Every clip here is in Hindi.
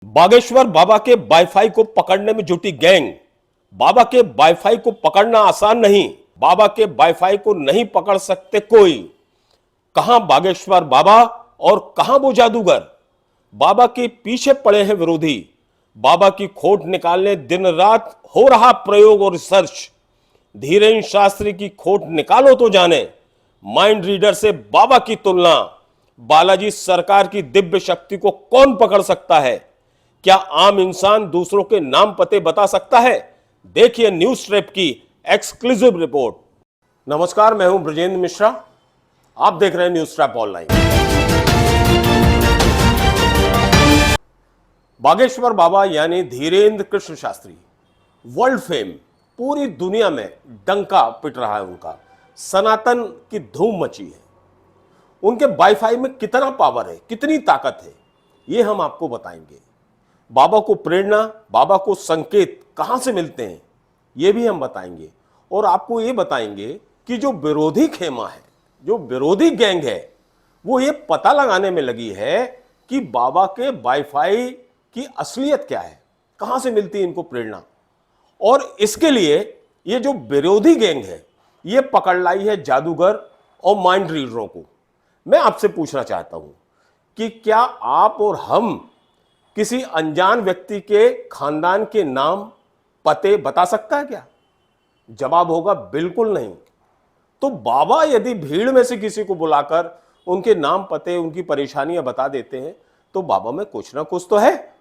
बागेश्वर बाबा के वाईफाई को पकड़ने में जुटी गैंग। बाबा के वाईफाई को पकड़ना आसान नहीं, बाबा के वाईफाई को नहीं पकड़ सकते कोई। कहां बागेश्वर बाबा और कहां वो जादूगर। बाबा के पीछे पड़े हैं विरोधी। बाबा की खोट निकालने दिन रात हो रहा प्रयोग और रिसर्च। धीरेन्द्र शास्त्री की खोट निकालो तो जाने। माइंड रीडर से बाबा की तुलना। बालाजी सरकार की दिव्य शक्ति को कौन पकड़ सकता है? क्या आम इंसान दूसरों के नाम पते बता सकता है? देखिए न्यूज ट्रैप की एक्सक्लूसिव रिपोर्ट। नमस्कार, मैं हूं ब्रजेंद्र मिश्रा। आप देख रहे हैं न्यूज ट्रैप ऑनलाइन। बागेश्वर बाबा यानी धीरेन्द्र कृष्ण शास्त्री, वर्ल्ड फेम, पूरी दुनिया में डंका पिट रहा है उनका। सनातन की धूम मची है। उनके वाईफाई में कितना पावर है, कितनी ताकत है, ये हम आपको बताएंगे। बाबा को प्रेरणा, बाबा को संकेत कहां से मिलते हैं, ये भी हम बताएंगे। और आपको ये बताएंगे कि जो विरोधी खेमा है, जो विरोधी गैंग है, वो ये पता लगाने में लगी है कि बाबा के वाईफाई की असलियत क्या है, कहां से मिलती है इनको प्रेरणा। और इसके लिए ये जो विरोधी गैंग है, ये पकड़ लाई है जादूगर और माइंड रीडरों को। मैं आपसे पूछना चाहता हूं कि क्या आप और हम किसी अनजान व्यक्ति के खानदान के नाम पते बता सकता है क्या? जवाब होगा बिल्कुल नहीं। तो बाबा यदि भीड़ में से किसी को बुलाकर उनके नाम पते, उनकी परेशानियां बता देते हैं, तो बाबा में कुछ ना कुछ तो है।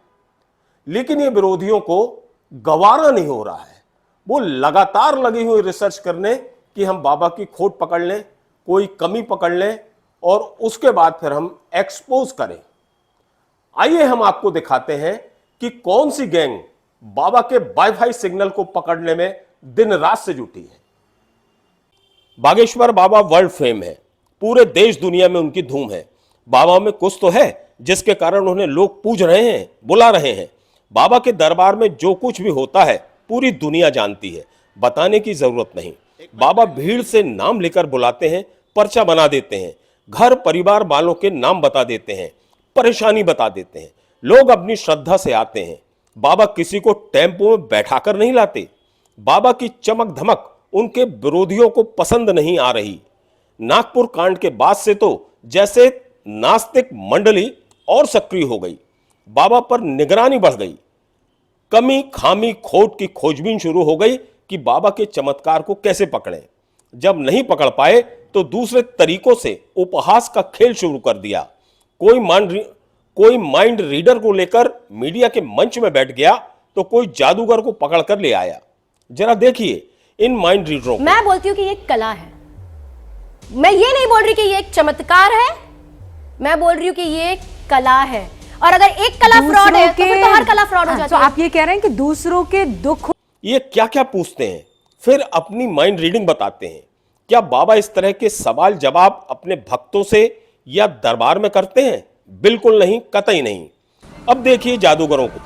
लेकिन ये विरोधियों को गवारा नहीं हो रहा है। वो लगातार लगी हुई रिसर्च करने कि हम बाबा की खोट पकड़ लें, कोई कमी पकड़ लें और उसके बाद फिर हम एक्सपोज करें। आइए हम आपको दिखाते हैं कि कौन सी गैंग बाबा के वाईफाई सिग्नल को पकड़ने में दिन रात से जुटी है। बागेश्वर बाबा वर्ल्ड फेम है, पूरे देश दुनिया में उनकी धूम है। बाबा में कुछ तो है जिसके कारण उन्हें लोग पूज रहे हैं, बुला रहे हैं। बाबा के दरबार में जो कुछ भी होता है पूरी दुनिया जानती है, बताने की जरूरत नहीं। बाबा भीड़ से नाम लेकर बुलाते हैं, पर्चा बना देते हैं, घर परिवार वालों के नाम बता देते हैं, परेशानी बता देते हैं। लोग अपनी श्रद्धा से आते हैं। बाबा किसी को टेम्पो में बैठाकर नहीं लाते। बाबा की चमक धमक उनके विरोधियों को पसंद नहीं आ रही। नागपुर कांड के बाद से तो जैसे नास्तिक मंडली और सक्रिय हो गई। बाबा पर निगरानी बढ़ गई। कमी खामी खोट की खोजबीन शुरू हो गई कि बाबा के चमत्कार को कैसे पकड़ें। जब नहीं पकड़ पाए तो दूसरे तरीकों से उपहास का खेल शुरू कर दिया। कोई माइंड रीडर को लेकर मीडिया के मंच में बैठ गया तो कोई जादूगर को पकड़ कर ले आया। जरा देखिए इन माइंड रीडरों को। मैं बोलती हूँ कि ये एक कला है। मैं ये नहीं बोल रही कि ये एक चमत्कार है, मैं बोल रही हूँ कि ये एक कला है। और अगर एक कला फ्रॉड है तो फिर तो हर कला फ्रॉड हो जाती है। तो आप ये कह रहे हैं कि दूसरों के दुख, ये क्या क्या पूछते हैं, फिर अपनी माइंड रीडिंग बताते हैं। क्या बाबा इस तरह के सवाल जवाब अपने भक्तों से या दरबार में करते हैं? बिल्कुल नहीं, कतई नहीं। अब देखिए जादूगरों को।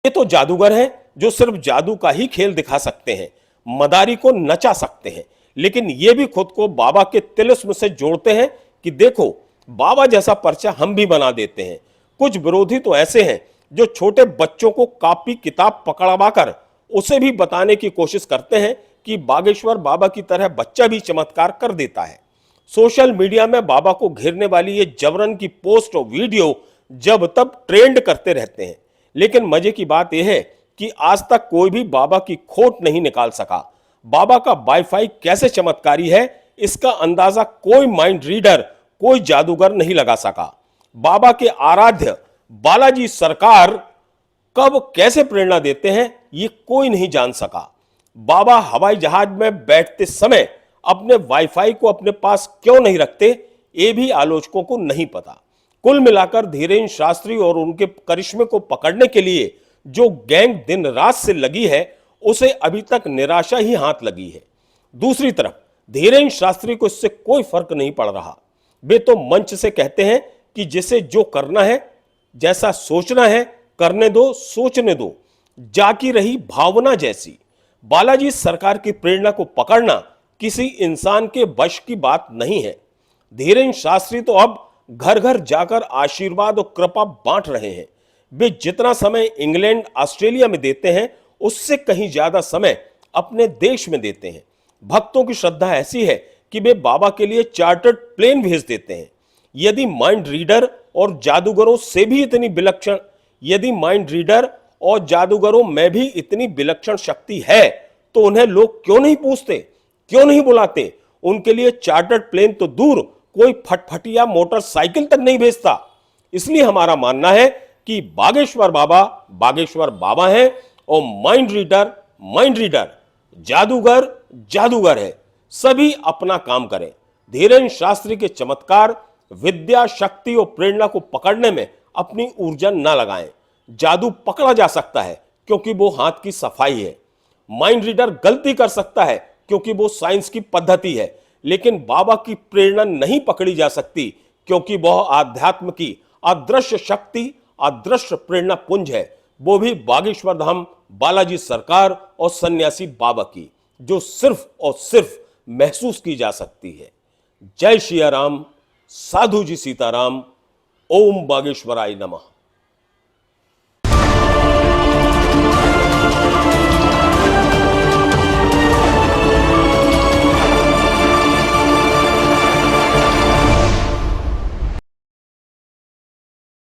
ये तो जादूगर हैं जो सिर्फ जादू का ही खेल दिखा सकते हैं, मदारी को नचा सकते हैं। लेकिन ये भी खुद को बाबा के तिलिस्म से जोड़ते हैं कि देखो बाबा जैसा पर्चा हम भी बना देते हैं। कुछ विरोधी तो ऐसे हैं जो छोटे बच्चों को कॉपी किताब पकड़वाकर उसे भी बताने की कोशिश करते हैं कि बागेश्वर बाबा की तरह बच्चा भी चमत्कार कर देता है। सोशल मीडिया में बाबा को घेरने वाली ये जबरन की पोस्ट और वीडियो जब तब ट्रेंड करते रहते हैं। लेकिन मजे की बात यह है कि आज तक कोई भी बाबा की खोट नहीं निकाल सका। बाबा का वाईफाई कैसे चमत्कारी है, इसका अंदाजा कोई माइंड रीडर, कोई जादूगर नहीं लगा सका। बाबा के आराध्य बालाजी सरकार कब कैसे प्रेरणा देते हैं, ये कोई नहीं जान सका। बाबा हवाई जहाज में बैठते समय अपने वाईफाई को अपने पास क्यों नहीं रखते, ये भी आलोचकों को नहीं पता। कुल मिलाकर धीरेन्द्र शास्त्री और उनके करिश्मे को पकड़ने के लिए जो गैंग दिन रात से लगी है, उसे अभी तक निराशा ही हाथ लगी है। दूसरी तरफ धीरेन्द्र शास्त्री को इससे कोई फर्क नहीं पड़ रहा। वे तो मंच से कहते हैं कि जिसे जो करना है, जैसा सोचना है, करने दो, सोचने दो। जाकी रही भावना जैसी। बालाजी सरकार की प्रेरणा को पकड़ना किसी इंसान के वश की बात नहीं है। धीरेन्द्र शास्त्री तो अब घर घर जाकर आशीर्वाद और कृपा बांट रहे हैं। वे जितना समय इंग्लैंड ऑस्ट्रेलिया में देते हैं उससे कहीं ज्यादा समय अपने देश में देते हैं। भक्तों की श्रद्धा ऐसी है कि वे बाबा के लिए चार्टर्ड प्लेन भेज देते हैं। यदि माइंड रीडर और जादूगरों से भी इतनी विलक्षण यदि माइंड रीडर और जादूगरों में भी इतनी विलक्षण शक्ति है तो उन्हें लोग क्यों नहीं पूछते, क्यों नहीं बुलाते? उनके लिए चार्टर्ड प्लेन तो दूर, कोई फटफटिया मोटरसाइकिल तक नहीं भेजता। इसलिए हमारा मानना है कि बागेश्वर बाबा हैं और माइंड रीडर, जादूगर है। सभी अपना काम करें। धीरेन्द्र शास्त्री के चमत्कार, विद्या, शक्ति और प्रेरणा को पकड़ने में अपनी ऊर्जा न लगाएं। जादू पकड़ा जा सकता है क्योंकि वो हाथ की सफाई है। माइंड रीडर गलती कर सकता है क्योंकि वो साइंस की पद्धति है। लेकिन बाबा की प्रेरणा नहीं पकड़ी जा सकती क्योंकि वह आध्यात्म की अदृश्य शक्ति, अदृश्य प्रेरणा पुंज है। वो भी बागेश्वर धाम बालाजी सरकार और सन्यासी बाबा की, जो सिर्फ और सिर्फ महसूस की जा सकती है। जय श्री राम, साधु जी सीताराम। ओम बागेश्वराय नमः।